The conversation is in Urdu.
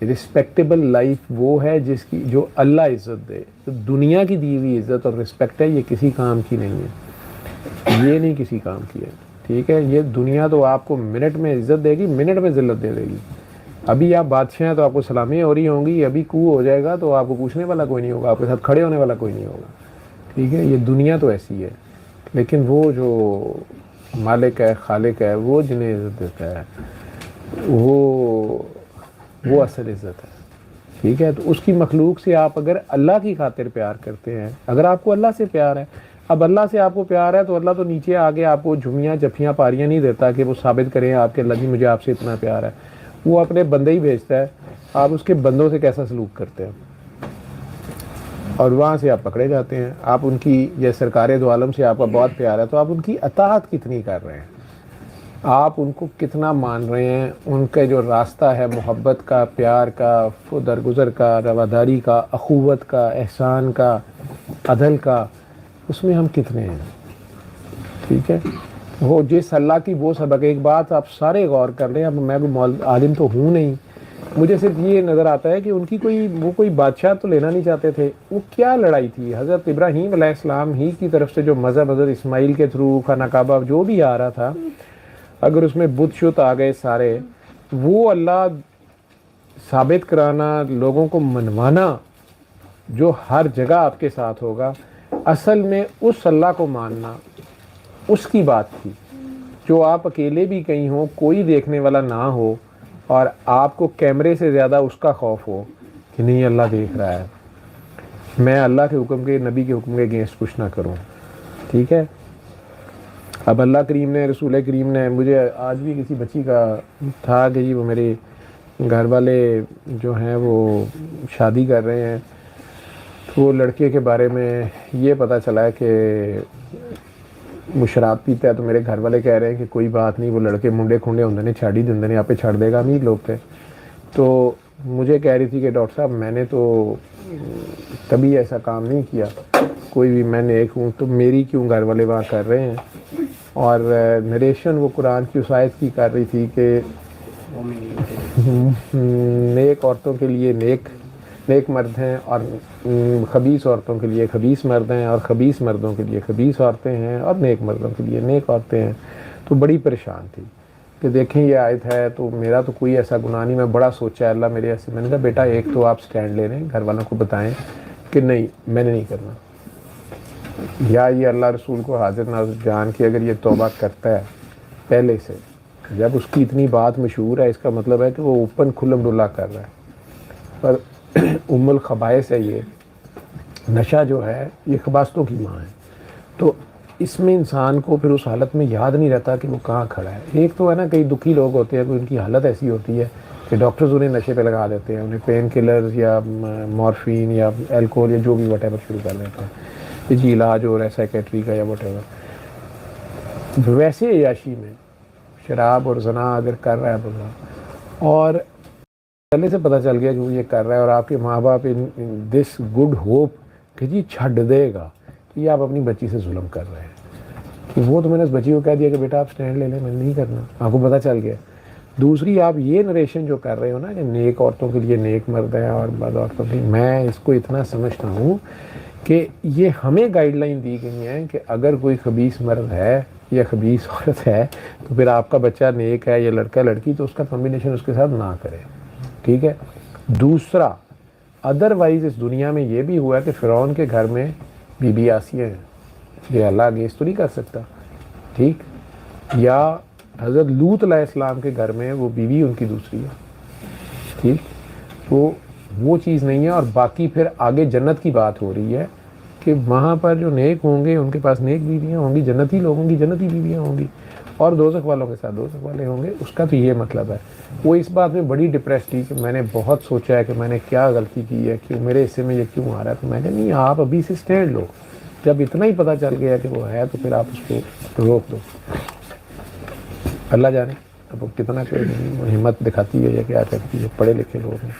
رسپیکٹیبل لائف وہ ہے جس کی جو اللہ عزت دے. تو دنیا کی دی ہوئی عزت اور رسپیکٹ ہے، یہ کسی کام کی نہیں ہے، یہ نہیں کسی کام کی ہے. ٹھیک ہے، یہ دنیا تو آپ کو منٹ میں عزت دے گی، منٹ میں ذلت دے دے گی. ابھی آپ بادشاہ ہیں تو آپ کو سلامیاں ہو رہی ہوں گی، ابھی کو ہو جائے گا تو آپ کو پوچھنے والا کوئی نہیں ہوگا، آپ کے ساتھ کھڑے ہونے والا کوئی نہیں ہوگا. ٹھیک ہے، یہ دنیا تو ایسی ہے. لیکن وہ جو مالک ہے، خالق ہے، وہ جنہیں عزت دیتا ہے وہ اصل عزت ہے. ٹھیک ہے، تو اس کی مخلوق سے آپ اگر اللہ کی خاطر پیار کرتے ہیں، اگر آپ کو اللہ سے پیار ہے، اب اللہ سے آپ کو پیار ہے تو اللہ تو نیچے آگے آپ کو جھمیاں جفیاں پاریاں نہیں دیتا کہ وہ ثابت کریں آپ کے اللہ جی مجھے آپ سے اتنا پیار ہے. وہ اپنے بندے ہی بھیجتا ہے، آپ اس کے بندوں سے کیسا سلوک کرتے ہیں اور وہاں سے آپ پکڑے جاتے ہیں. آپ ان کی یہ سرکار دو عالم سے آپ کا بہت پیار ہے تو آپ ان کی اطاعت کتنی کر رہے ہیں، آپ ان کو کتنا مان رہے ہیں. ان کا جو راستہ ہے محبت کا، پیار کا، درگزر کا، رواداری کا، اخوت کا، احسان کا، عدل کا، اس میں ہم کتنے ہیں. ٹھیک ہے، وہ جس اللہ کی وہ سبق. ایک بات آپ سارے غور کر لیں، اب میں عالم تو ہوں نہیں، مجھے صرف یہ نظر آتا ہے کہ ان کی کوئی بادشاہ تو لینا نہیں چاہتے تھے. وہ کیا لڑائی تھی حضرت ابراہیم علیہ السلام ہی کی طرف سے جو مذہب حضرت اسماعیل کے تھرو خانہ کعبہ جو بھی آ رہا تھا، اگر اس میں بت شت آ گئے سارے، وہ اللہ ثابت کرانا، لوگوں کو منوانا جو ہر جگہ آپ کے ساتھ ہوگا، اصل میں اس اللہ کو ماننا اس کی بات تھی جو آپ اکیلے بھی کہیں ہوں، کوئی دیکھنے والا نہ ہو اور آپ کو کیمرے سے زیادہ اس کا خوف ہو کہ نہیں اللہ دیکھ رہا ہے، میں اللہ کے حکم کے، نبی کے حکم کے اگینسٹ کچھ نہ کروں. ٹھیک ہے، اب اللہ کریم نے، رسول کریم نے، مجھے آج بھی کسی بچی کا تھا کہ جی وہ میرے گھر والے جو ہیں وہ شادی کر رہے ہیں، تو وہ لڑکے کے بارے میں یہ پتہ چلا ہے کہ وہ شراب پیتا ہے. تو میرے گھر والے کہہ رہے ہیں کہ کوئی بات نہیں، وہ لڑکے منڈے کھنڈے ہوندے نے چھاڑی دندے نے، آپ پہ چھڑ دے گا. امیر لوگ تھے. تو مجھے کہہ رہی تھی کہ ڈاکٹر صاحب میں نے تو کبھی ایسا کام نہیں کیا، کوئی بھی، میں نیک ہوں، تو میری کیوں گھر والے وہاں کر رہے ہیں. اور نریشن وہ قرآن کی اس آیت کی کر رہی تھی کہ نیک عورتوں کے لیے نیک مرد ہیں اور خبیث عورتوں کے لیے خبیث مرد ہیں، اور خبیث مردوں کے لیے خبیث عورتیں ہیں، اور نیک مردوں کے لیے نیک عورتیں ہیں. تو بڑی پریشان تھی کہ دیکھیں یہ آیت ہے تو میرا تو کوئی ایسا گناہ نہیں. میں بڑا سوچا اللہ میرے ایسے. میں نے کہا بیٹا ایک تو آپ سٹینڈ لے لیں، گھر والوں کو بتائیں کہ نہیں میں نے نہیں کرنا، یا یہ اللہ رسول کو حاضر ناظر جان کے اگر یہ توبہ کرتا ہے پہلے سے، جب اس کی اتنی بات مشہور ہے، اس کا مطلب ہے کہ وہ اوپن کھلم ڈلا کر رہا ہے. پر ام الخبائث ہے یہ نشہ جو ہے، یہ خباثتوں کی ماں ہے. تو اس میں انسان کو پھر اس حالت میں یاد نہیں رہتا کہ وہ کہاں کھڑا ہے. ایک تو ہے نا کئی دکھی لوگ ہوتے ہیں، ان کی حالت ایسی ہوتی ہے کہ ڈاکٹرز انہیں نشے پہ لگا دیتے ہیں، انہیں پین کلرز یا مورفین یا الکوہول یا جو بھی وٹ ایور شروع کر دیتے ہیں کہ جی علاج ہو رہا ہے سائیکیٹری کا یا وٹ ایور. ویسے عیاشی میں شراب اور زنا اگر کر رہا ہے بندہ، اور پہلے سے پتہ چل گیا کہ وہ یہ کر رہا ہے، اور آپ کے ماں باپ دس گڈ ہوپ کہ جی چھڈ دے گا، کہ یہ آپ اپنی بچی سے ظلم کر رہے ہیں. کہ وہ تو میں نے اس بچی کو کہہ دیا کہ بیٹا آپ سٹینڈ لے لیں، میں نہیں کرنا، آپ کو پتہ چل گیا. دوسری آپ یہ نریشن جو کر رہے ہو نا کہ نیک عورتوں کے لیے نیک مرد ہیں اور بد عورتوں کے لیے، میں اس کو اتنا سمجھتا ہوں کہ یہ ہمیں گائیڈ لائن دی گئی ہیں کہ اگر کوئی خبیث مرد ہے یا خبیث عورت ہے تو پھر آپ کا بچہ نیک ہے یا لڑکا لڑکی تو اس کا کمبینیشن اس کے ساتھ نہ کرے. ٹھیک ہے. دوسرا ادروائز اس دنیا میں یہ بھی ہوا ہے کہ فرعون کے گھر میں بی بی آسیہ ہیں، یہ اللہ اگینسٹ تو نہیں کر سکتا. ٹھیک. یا حضرت لوط علیہ السلام کے گھر میں وہ بیوی ان کی دوسری ہے. ٹھیک. تو وہ چیز نہیں ہے. اور باقی پھر آگے جنت کی بات ہو رہی ہے کہ وہاں پر جو نیک ہوں گے ان کے پاس نیک بیویاں ہوں گی، جنتی لوگوں کی جنتی بیویاں ہوں گی، اور دوزخ والوں کے ساتھ دوزخ والے ہوں گے. اس کا تو یہ مطلب ہے. وہ اس بات میں بڑی ڈپریس تھی کہ میں نے بہت سوچا ہے کہ میں نے کیا غلطی کی ہے، کہ میرے حصے میں یہ کیوں آ رہا ہے. تو میں نے نہیں، آپ ابھی سے سٹینڈ لو. جب اتنا ہی پتہ چل گیا کہ وہ ہے تو پھر آپ اس کو روک دو. اللہ جانے اب وہ کتنا ہمت دکھاتی ہے یا کیا کرتی ہے. پڑھے لکھے لوگ ہیں.